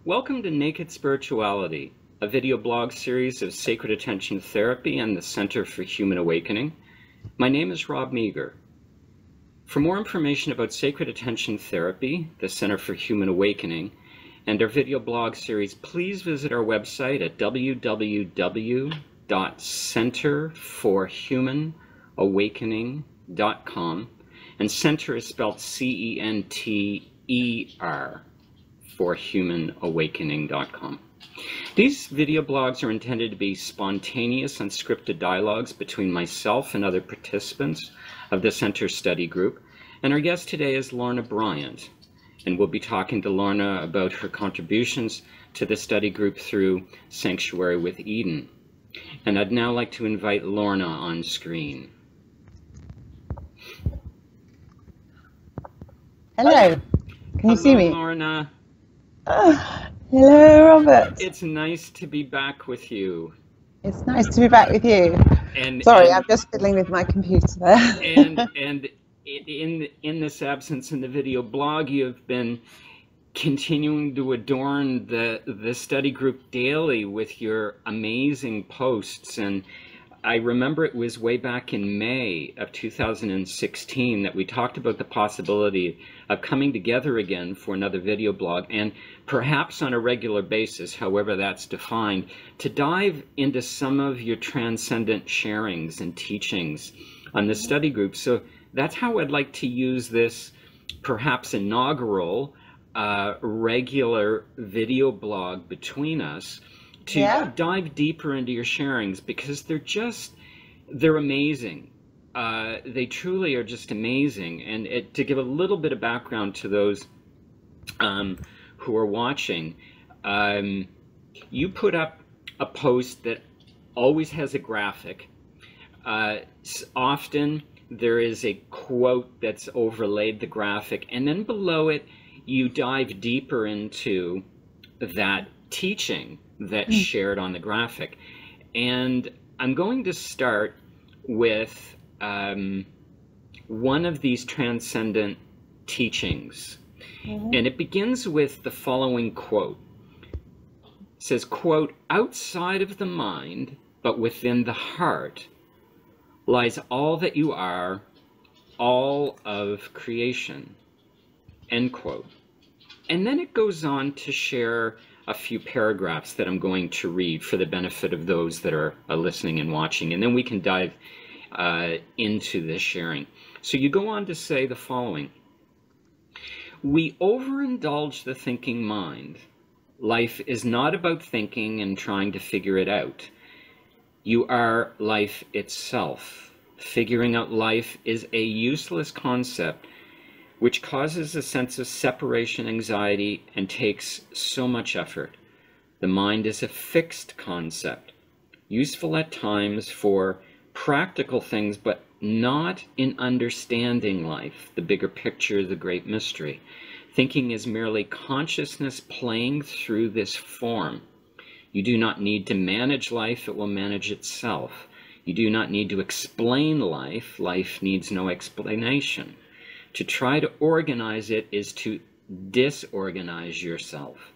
Welcome to Naked Spirituality, a video blog series of sacred attention therapy and the Center for Human Awakening. My name is Rob Meager. For more information about sacred attention therapy, the Center for Human Awakening, and our video blog series, please visit our website at www.centerforhumanawakening.com, and center is spelled C-E-N-T-E-R, forhumanawakening.com. These video blogs are intended to be spontaneous, unscripted dialogues between myself and other participants of the Center Study Group, and our guest today is Lorna Bryant, and we'll be talking to Lorna about her contributions to the study group through Sanctuary with Eden. And I'd now like to invite Lorna on screen. Hello, can you see me? Lorna. Hello, Robert. It's nice to be back with you. It's nice to be back with you. Sorry, I'm just fiddling with my computer there. and in this absence in the video blog, you've been continuing to adorn the study group daily with your amazing posts. And I remember it was way back in May of 2016 that we talked about the possibility of coming together again for another video blog, and perhaps on a regular basis, however that's defined, to dive into some of your transcendent sharings and teachings on the study group. So that's how I'd like to use this perhaps inaugural regular video blog between us to dive deeper into your sharings, because they're amazing. They truly are just amazing. And to give a little bit of background to those who are watching, you put up a post that always has a graphic. Often there is a quote that's overlaid the graphic, and then below it you dive deeper into that teaching that's shared on the graphic. And I'm going to start with one of these transcendent teachings. And it begins with the following quote. It says, quote, "Outside of the mind, but within the heart, lies all that you are, all of creation," end quote. And then it goes on to share a few paragraphs that I'm going to read for the benefit of those that are listening and watching, and then we can dive into this sharing. So you go on to say the following: "We overindulge the thinking mind. Life is not about thinking and trying to figure it out. You are life itself. Figuring out life is a useless concept which causes a sense of separation anxiety and takes so much effort. The mind is a fixed concept, useful at times for practical things, but not in understanding life, the bigger picture, the great mystery. Thinking is merely consciousness playing through this form. You do not need to manage life, it will manage itself. You do not need to explain life, life needs no explanation. To try to organize it is to disorganize yourself.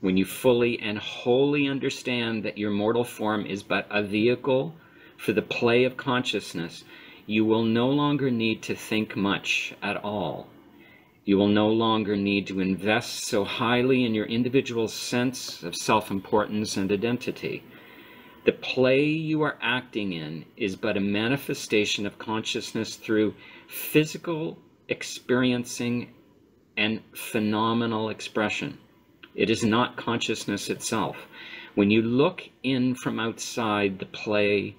When you fully and wholly understand that your mortal form is but a vehicle for the play of consciousness, you will no longer need to think much at all. You will no longer need to invest so highly in your individual sense of self-importance and identity. The play you are acting in is but a manifestation of consciousness through physical experiencing and phenomenal expression. It is not consciousness itself. When you look in from outside the play,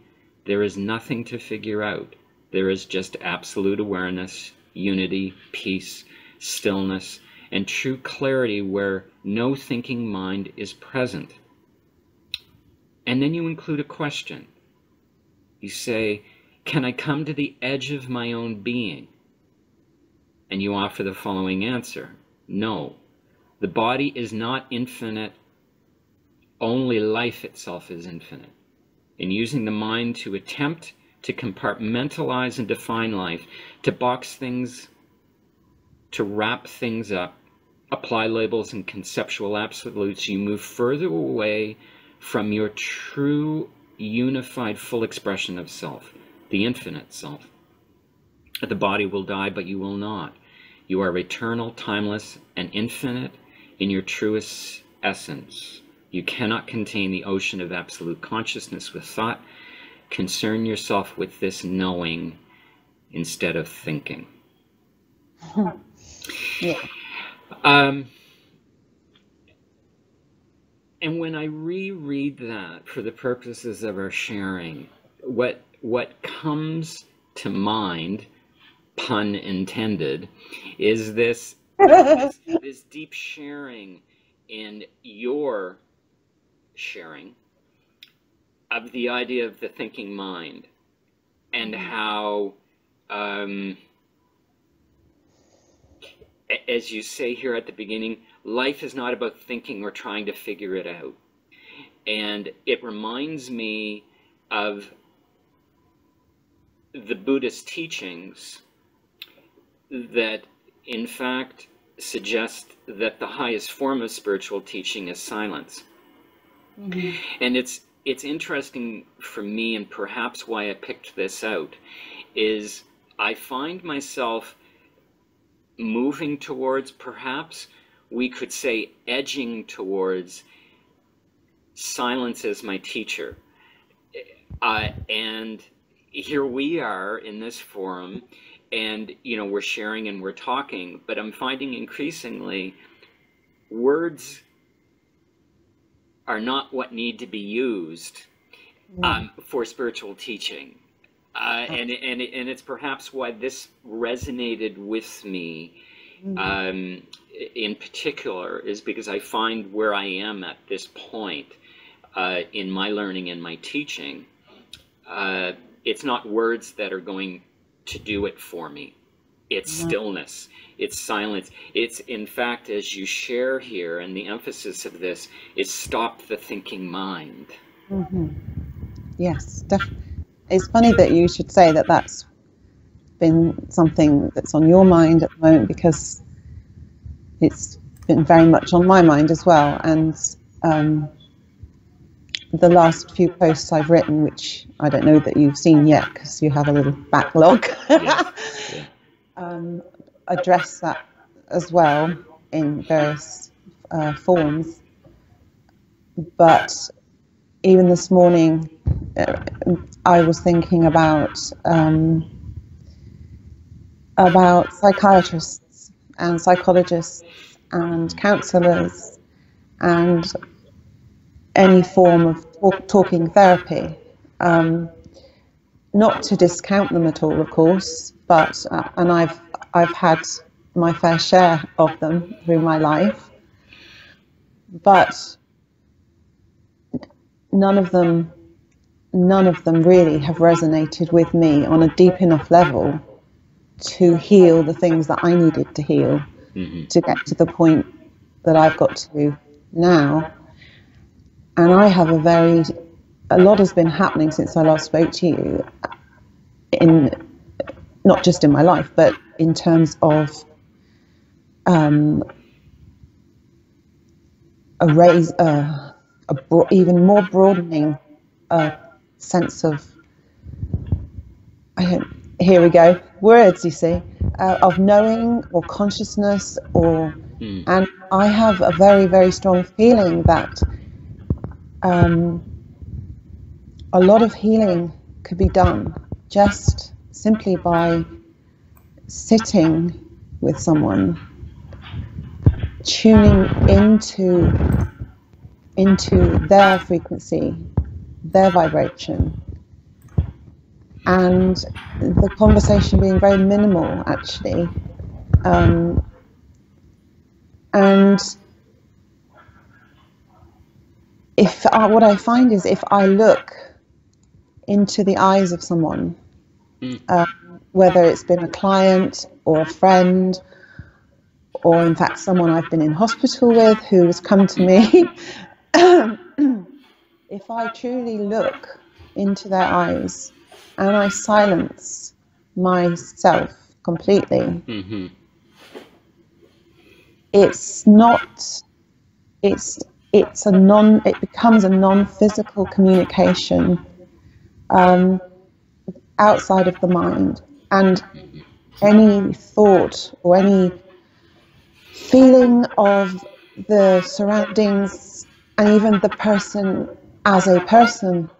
there is nothing to figure out. There is just absolute awareness, unity, peace, stillness, and true clarity where no thinking mind is present." And then you include a question. You say, "Can I come to the edge of my own being?" And you offer the following answer: no. The body is not infinite, only life itself is infinite. In using the mind to attempt to compartmentalize and define life, to box things, to wrap things up, apply labels and conceptual absolutes, you move further away from your true, unified, full expression of self, the infinite self. The body will die, but you will not. You are eternal, timeless, and infinite in your truest essence. You cannot contain the ocean of absolute consciousness with thought. Concern yourself with this knowing instead of thinking. Yeah. And when I reread that for the purposes of our sharing, what comes to mind, pun intended, is this deep sharing in your sharing of the idea of the thinking mind, and how, as you say here at the beginning, life is not about thinking or trying to figure it out. And it reminds me of the Buddhist teachings that, in fact, suggest that the highest form of spiritual teaching is silence. Mm-hmm. And it's interesting for me, and perhaps why I picked this out, is I find myself moving towards, perhaps we could say edging towards, silence as my teacher. And here we are in this forum, and we're sharing and we're talking, but I'm finding increasingly words are not what need to be used for spiritual teaching. And it's perhaps why this resonated with me in particular, is because I find where I am at this point in my learning and my teaching, it's not words that are going to do it for me. It's stillness, it's silence. It's, in fact, as you share here, and the emphasis of this is stop the thinking mind. Mm-hmm. Yes, definitely. It's funny that you should say that that's been something that's on your mind at the moment, because it's been very much on my mind as well. And the last few posts I've written, which I don't know that you've seen yet because you have a little backlog, address that as well in various forms. But even this morning, I was thinking about psychiatrists and psychologists and counsellors and any form of talking therapy. Not to discount them at all, of course, but and I've had my fair share of them through my life, but none of them really have resonated with me on a deep enough level to heal the things that I needed to heal to get to the point that I've got to now. And I have a lot has been happening since I last spoke to you, in not just in my life, but in terms of even more broadening sense of, here we go, words, you see, of knowing or consciousness, or and I have a very, very strong feeling that a lot of healing could be done just simply by sitting with someone, tuning into their frequency, their vibration, and the conversation being very minimal, actually. And what I find is, if I look into the eyes of someone, whether it's been a client or a friend, or in fact someone I've been in hospital with who has come to me, if I truly look into their eyes and I silence myself completely, it's not, it becomes a non-physical communication outside of the mind, and any thought or any feeling of the surroundings and even the person as a person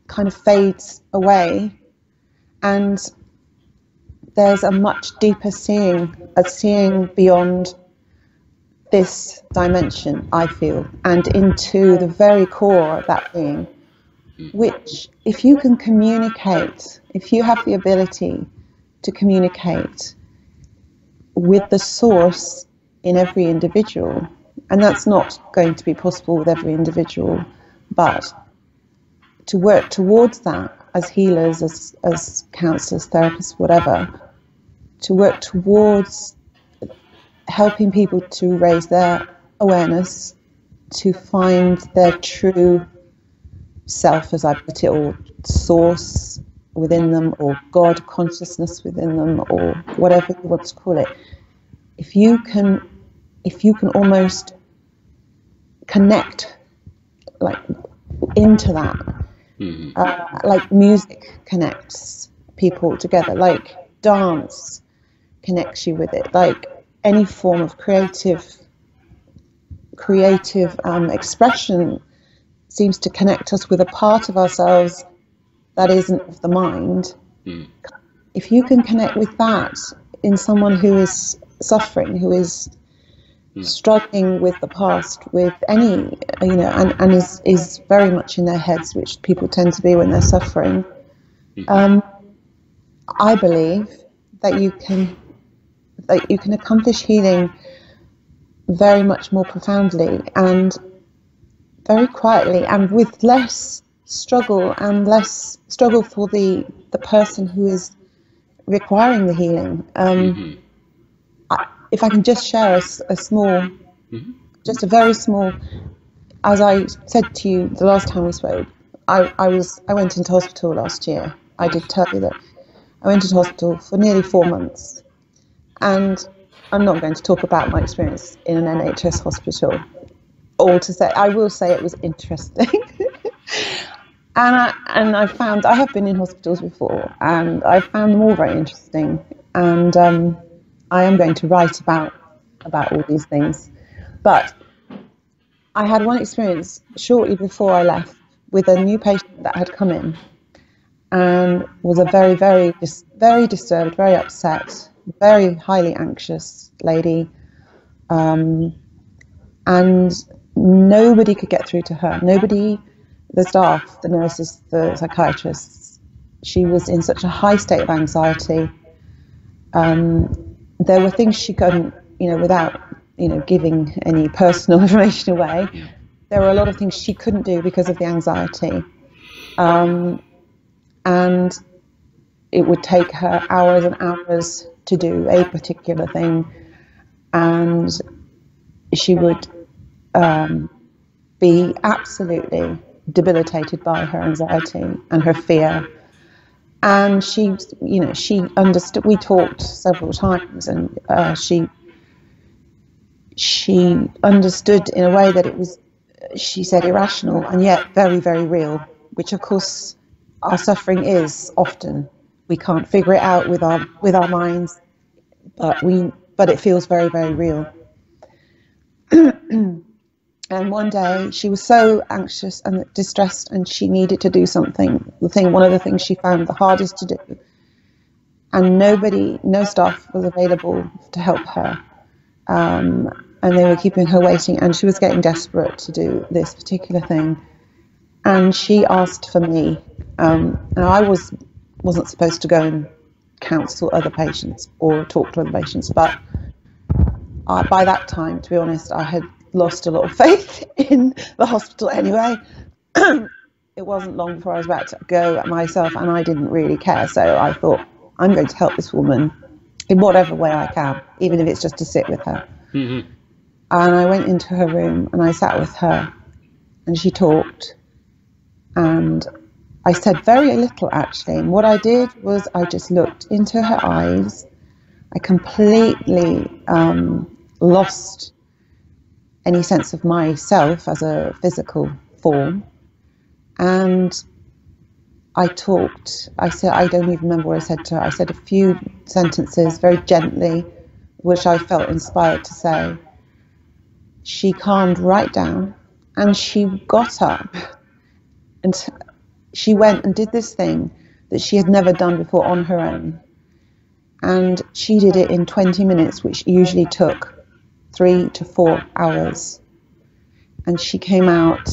kind of fades away, and there's a much deeper seeing, a seeing beyond this dimension, I feel, and into the very core of that being, which if you can communicate, if you have the ability to communicate with the source in every individual, and that's not going to be possible with every individual, but to work towards that as healers, as counsellors, therapists, whatever, to work towards helping people to raise their awareness, to find their true self, as I put it, or source within them, or God consciousness within them, or whatever you want to call it. If you can almost connect like into that, like music connects people together, like dance connects you with it, like any form of creative expression seems to connect us with a part of ourselves that isn't of the mind. If you can connect with that in someone who is suffering, who is struggling with the past, with any, and is very much in their heads, which people tend to be when they're suffering, I believe that you can accomplish healing very much more profoundly and very quietly, and with less struggle, and less struggle for the person who is requiring the healing. If I can just share a small, just a very small, as I said to you the last time we spoke, I went into hospital last year. I did tell you that. I went into hospital for nearly 4 months, and I'm not going to talk about my experience in an NHS hospital. All to say, I will say it was interesting. And I found, I have been in hospitals before, and I found them all very interesting. And I am going to write about all these things. But I had one experience shortly before I left with a new patient that had come in, and was a very, very, very disturbed, very upset, very highly anxious lady. And nobody could get through to her. Nobody, the staff, the nurses, the psychiatrists. She was in such a high state of anxiety. There were things she couldn't, without, giving any personal information away. There were a lot of things she couldn't do because of the anxiety. And it would take her hours and hours to do a particular thing. And she would be absolutely debilitated by her anxiety and her fear. And she understood. We talked several times, and she understood in a way that it was, she said, irrational and yet very, very real, which of course our suffering is often. We can't figure it out with our minds, but it feels very, very real. And one day she was so anxious and distressed, and she needed to do something. One of the things she found the hardest to do, and no staff was available to help her, and they were keeping her waiting, and she was getting desperate to do this particular thing. And she asked for me. And I wasn't supposed to go and counsel other patients or talk to other patients, but by that time, to be honest, I had lost a lot of faith in the hospital anyway. It wasn't long before I was about to go myself, and I didn't really care. So I thought, I'm going to help this woman in whatever way I can, even if it's just to sit with her. And I went into her room and I sat with her, and she talked, and I said very little actually. And what I did was I just looked into her eyes. I completely lost any sense of myself as a physical form. And I said, I don't even remember what I said to her. I said a few sentences very gently, which I felt inspired to say. She calmed right down, and she got up and she went and did this thing that she had never done before on her own. And she did it in 20 minutes, which usually took 3 to 4 hours. And she came out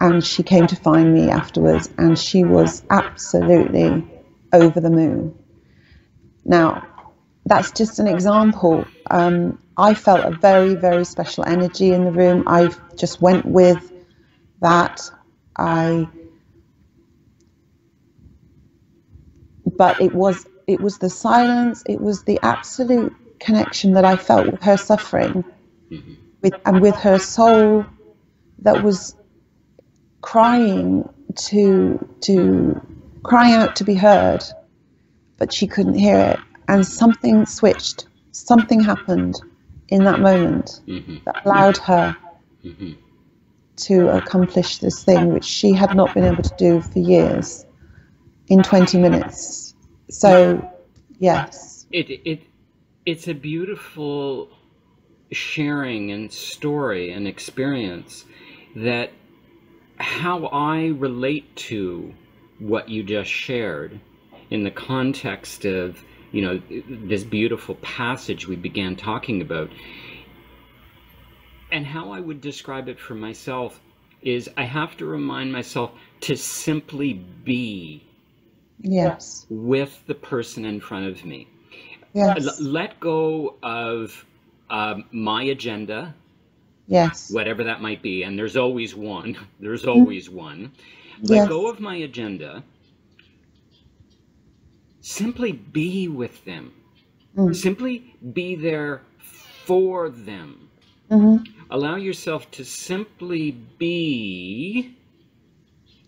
and she came to find me afterwards, and she was absolutely over the moon. Now, that's just an example. I felt a very, very special energy in the room. I just went with that. But it was the silence, it was the absolute connection that I felt with her suffering, with her soul that was crying crying out to be heard, but she couldn't hear it. And something switched, something happened in that moment that allowed her to accomplish this thing which she had not been able to do for years in 20 minutes. So, yes. It's a beautiful sharing and story and experience that how I relate to what you just shared in the context of, you know, this beautiful passage we began talking about. And how I would describe it for myself is I have to remind myself to simply be with the person in front of me. Let go of my agenda, whatever that might be, and there's always one. There's always one. Let go of my agenda. Simply be with them. Simply be there for them. Allow yourself to simply be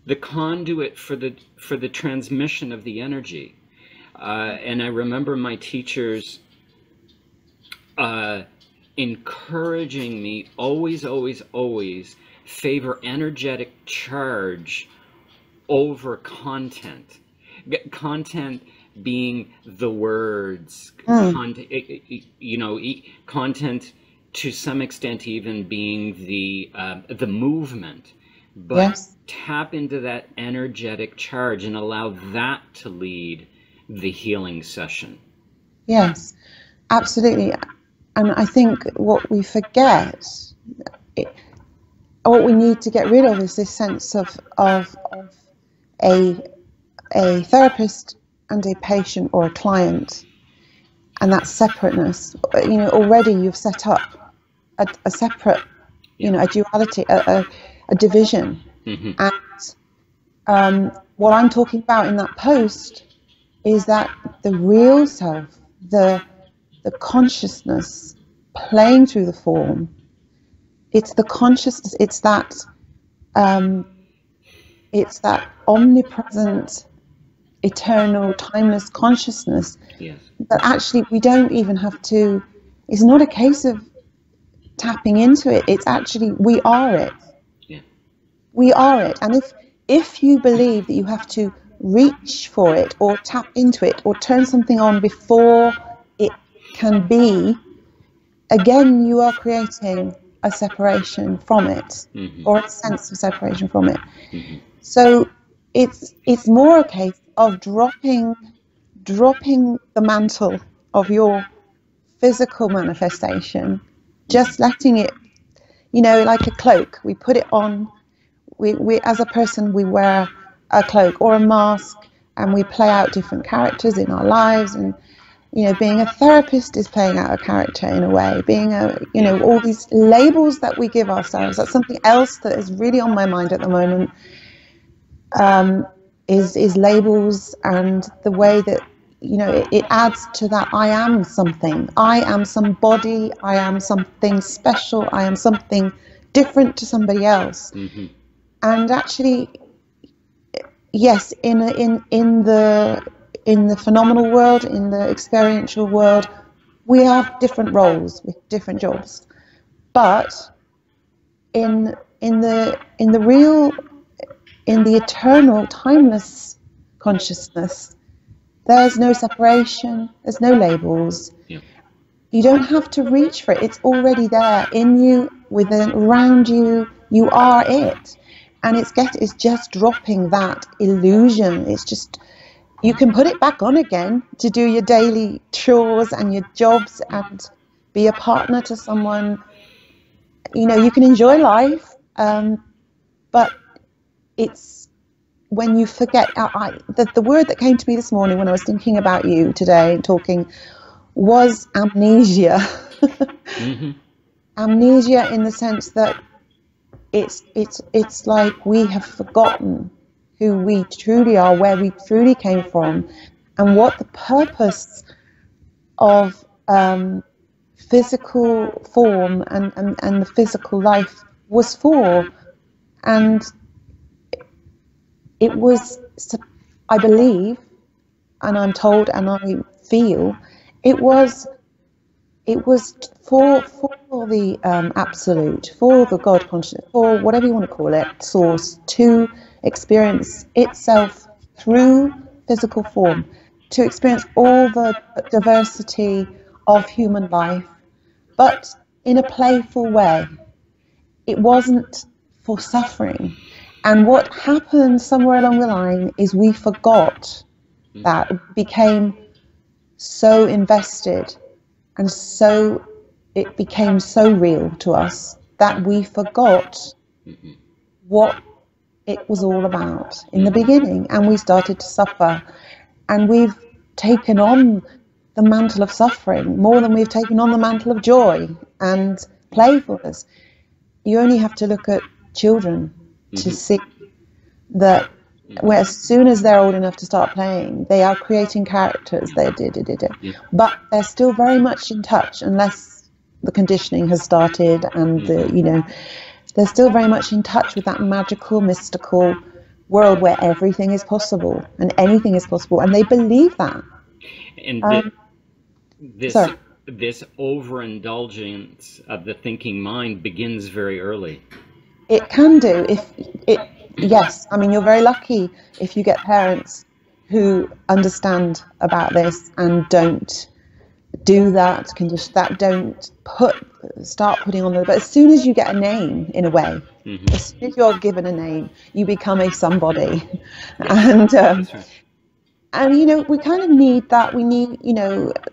the conduit for the transmission of the energy. And I remember my teachers encouraging me always, always, always favor energetic charge over content. Content being the words, content, you know, content to some extent even being the movement, but tap into that energetic charge and allow that to lead the healing session. Yes, absolutely. And I think what we forget, what we need to get rid of is this sense of a therapist and a patient or a client, and that separateness. You know, already you've set up a separate, you know, a duality, a division. And what I'm talking about in that post is that the real self, the consciousness playing through the form, it's the consciousness, it's that omnipresent, eternal, timeless consciousness that actually we don't even have to, it's not a case of tapping into it, it's actually, we are it. We are it. And if you believe that you have to reach for it or tap into it or turn something on before it can be, again, you are creating a separation from it, or a sense of separation from it. So it's more a case of dropping the mantle of your physical manifestation, just letting it, you know, like a cloak. We put it on. We as a person, we wear a cloak or a mask, and we play out different characters in our lives. And you know, being a therapist is playing out a character in a way. Being a, you know, all these labels that we give ourselves. That's something else that is really on my mind at the moment. Is labels, and the way that, you know, it adds to that I am something. I am somebody. I am something special. I am something different to somebody else. And actually, yes, in the phenomenal world, in the experiential world, we have different roles with different jobs, but in the eternal, timeless consciousness, there's no separation, there's no labels. Yeah. You don't have to reach for it. It's already there in you, within, around you. You are it. And it's just dropping that illusion. It's just, you can put it back on again to do your daily chores and your jobs and be a partner to someone. You know, you can enjoy life, but it's when you forget. The word that came to me this morning when I was thinking about you today and talking was amnesia. Mm-hmm. Amnesia, in the sense that it's like we have forgotten who we truly are, where we truly came from, and what the purpose of physical form and the physical life was for. And it was, I believe, and I'm told and I feel, it was for the absolute, for the God consciousness, for whatever you want to call it, source, to experience itself through physical form, to experience all the diversity of human life, but in a playful way. It wasn't for suffering. And what happened somewhere along the line is we forgot that, became so invested, and so it became so real to us that we forgot what it was all about in the beginning, and we started to suffer. And we've taken on the mantle of suffering more than we've taken on the mantle of joy and playfulness. You only have to look at children to see that, where as soon as they're old enough to start playing, they are creating characters. But they're still very much in touch, unless the conditioning has started, and they're still very much in touch with that magical, mystical world where everything is possible and anything is possible, and they believe that. And this overindulgence of the thinking mind begins very early. It can do. Yes, I mean, you're very lucky if you get parents who understand about this and don't do that, don't start putting on the. But as soon as you get a name, in a way, as soon as you're given a name, you become a somebody. And we kind of need that. We need,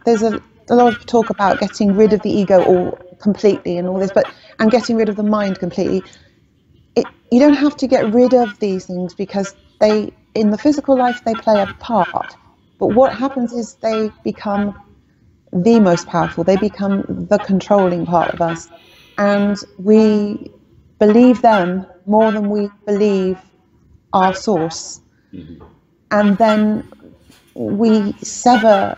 there's a lot of talk about getting rid of the ego all completely and all this, and getting rid of the mind completely. You don't have to get rid of these things, because in the physical life, they play a part. But what happens is they become the most powerful. They become the controlling part of us. And we believe them more than we believe our source. And then we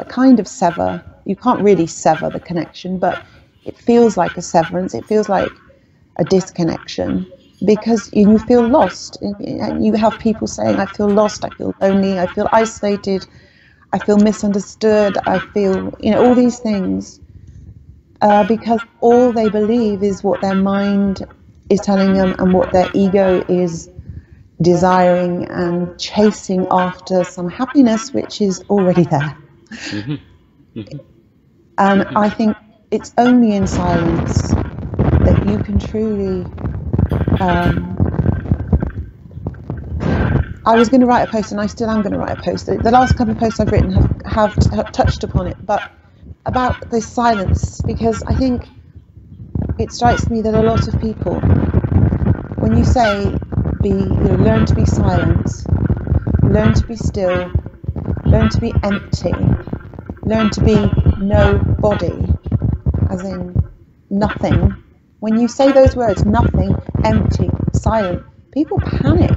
kind of sever. You can't really sever the connection, but it feels like a severance. It feels like a disconnection, because you feel lost. And you have people saying, I feel lost, I feel lonely, I feel isolated, I feel misunderstood, I feel, all these things, because all they believe is what their mind is telling them and what their ego is desiring and chasing after, some happiness which is already there. And I think it's only in silence that you can truly. I was going to write a post, and I still am going to write a post. The last couple of posts I've written have touched upon it, but about this silence, because I think it strikes me that a lot of people, when you say learn to be silent, learn to be still, learn to be empty, learn to be nobody, as in nothing. When you say those words, nothing, empty, silent, people panic.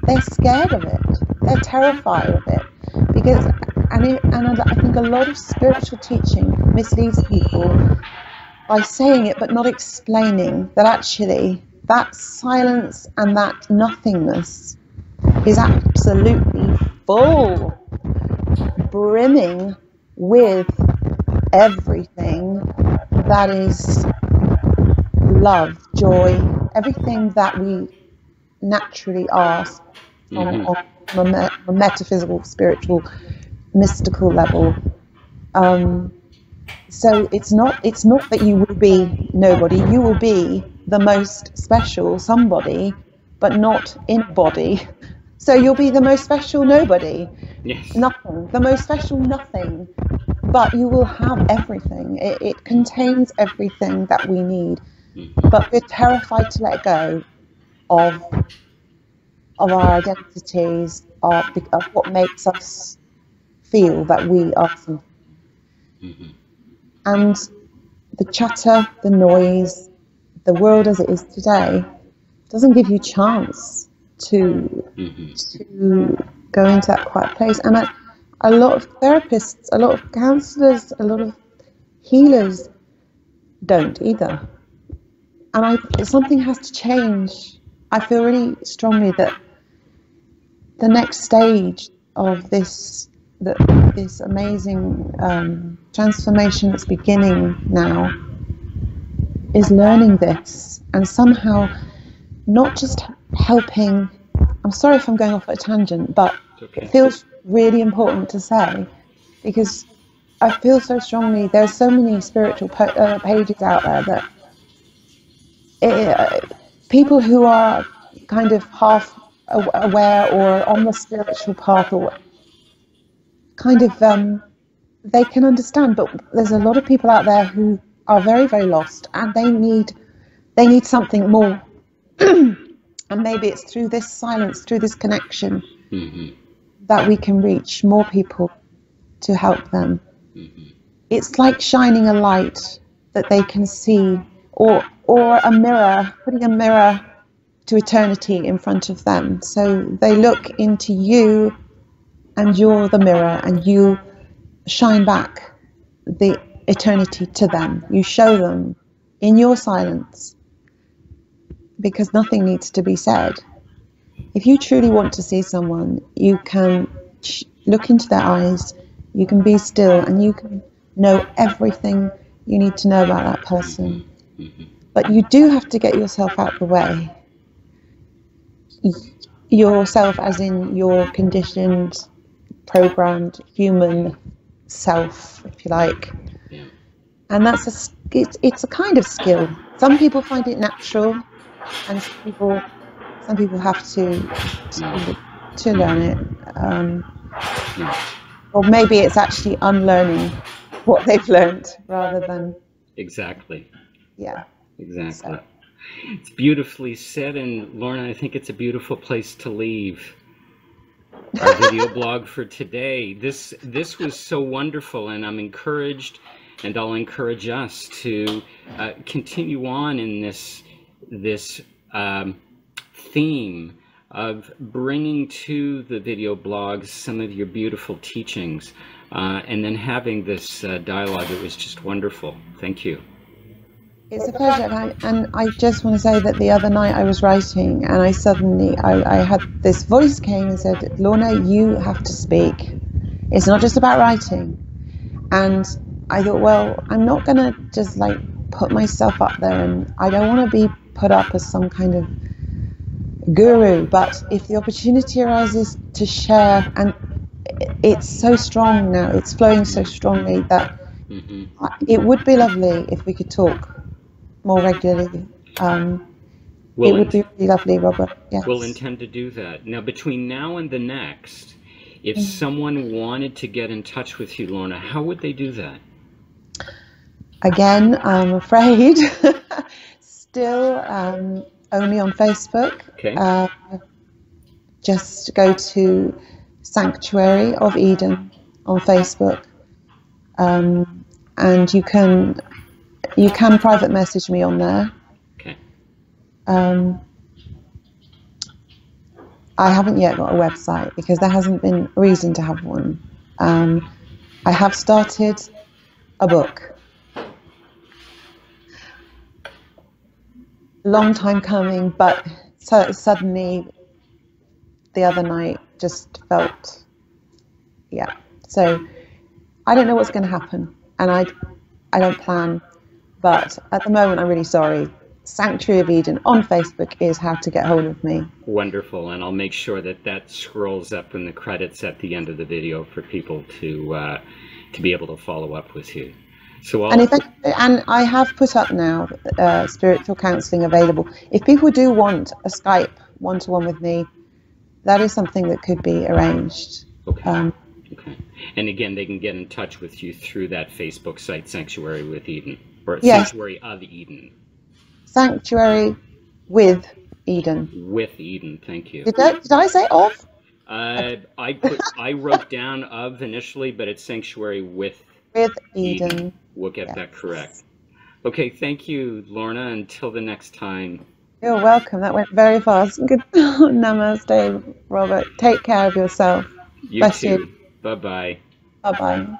They're scared of it. They're terrified of it. Because, and I think a lot of spiritual teaching misleads people by saying it but not explaining that actually that silence and that nothingness is absolutely full, brimming with everything that is love, joy, everything that we naturally are on a metaphysical, spiritual, mystical level. So it's not that you will be nobody. You will be the most special somebody, but not in a body. So you'll be the most special nobody. Yes. Nothing. The most special nothing. But you will have everything. It contains everything that we need. But we're terrified to let go of our identities, of what makes us feel that we are something. And the chatter, the noise, the world as it is today doesn't give you chance to go into that quiet place. And a lot of therapists, a lot of counsellors, a lot of healers don't either. And something has to change. I feel really strongly that the next stage of this amazing transformation that's beginning now is learning this, and somehow not just helping. I'm sorry if I'm going off at a tangent, but it feels really important to say, because I feel so strongly there's so many spiritual pages out there that people who are kind of half aware or on the spiritual path, or kind of they can understand, but there's a lot of people out there who are very, very lost, and they need something more. And maybe it's through this silence, through this connection, that we can reach more people to help them. It's like shining a light that they can see, or a mirror, putting a mirror to eternity in front of them. So they look into you, and you're the mirror, and you shine back the eternity to them. You show them in your silence, because nothing needs to be said. If you truly want to see someone, you can look into their eyes, you can be still, and you can know everything you need to know about that person. But you do have to get yourself out of the way. Yourself as in your conditioned, programmed human self, if you like. And that's it's a kind of skill. Some people find it natural, and some people have to learn it. Or maybe it's actually unlearning what they've learned rather than... Exactly. Yeah. Exactly. So. It's beautifully said, and Lorna, I think it's a beautiful place to leave our video blog for today. This was so wonderful, and I'm encouraged, and I'll encourage us to continue on in this theme of bringing to the video blogs some of your beautiful teachings, and then having this dialogue. It was just wonderful. Thank you. It's a pleasure, and I just want to say that the other night I was writing, and I had this voice came and said, Lorna, you have to speak. It's not just about writing. And I thought, well, I'm not going to just like put myself up there, and I don't want to be put up as some kind of guru, but if the opportunity arises to share, and it's so strong now, it's flowing so strongly that it would be lovely if we could talk more regularly. It would be really lovely, Robert. Yes. We'll intend to do that. Now, between now and the next, if someone wanted to get in touch with you, Lorna, how would they do that? Again, I'm afraid, still only on Facebook. Okay. Just go to Sanctuary of Eden on Facebook, and you can private message me on there. Okay. I haven't yet got a website because there hasn't been a reason to have one. I have started a book. Long time coming, but suddenly the other night just felt, yeah. So I don't know what's going to happen. and I don't plan. But at the moment, I'm really sorry. Sanctuary of Eden on Facebook is how to get hold of me. Wonderful, and I'll make sure that that scrolls up in the credits at the end of the video for people to be able to follow up with you. So and I have put up now spiritual counselling available. If people do want a Skype one-to-one with me, that is something that could be arranged. Okay. Okay. And again, they can get in touch with you through that Facebook site, Sanctuary with Eden, or Yes. Sanctuary of Eden. Sanctuary with Eden. With Eden, thank you. Did I say of? I wrote down of initially, but it's Sanctuary with Eden. We'll get that correct. Okay, thank you, Lorna. Until the next time. You're welcome. That went very fast. Good. Namaste, Robert. Take care of yourself. You too. Bye-bye. Bye-bye.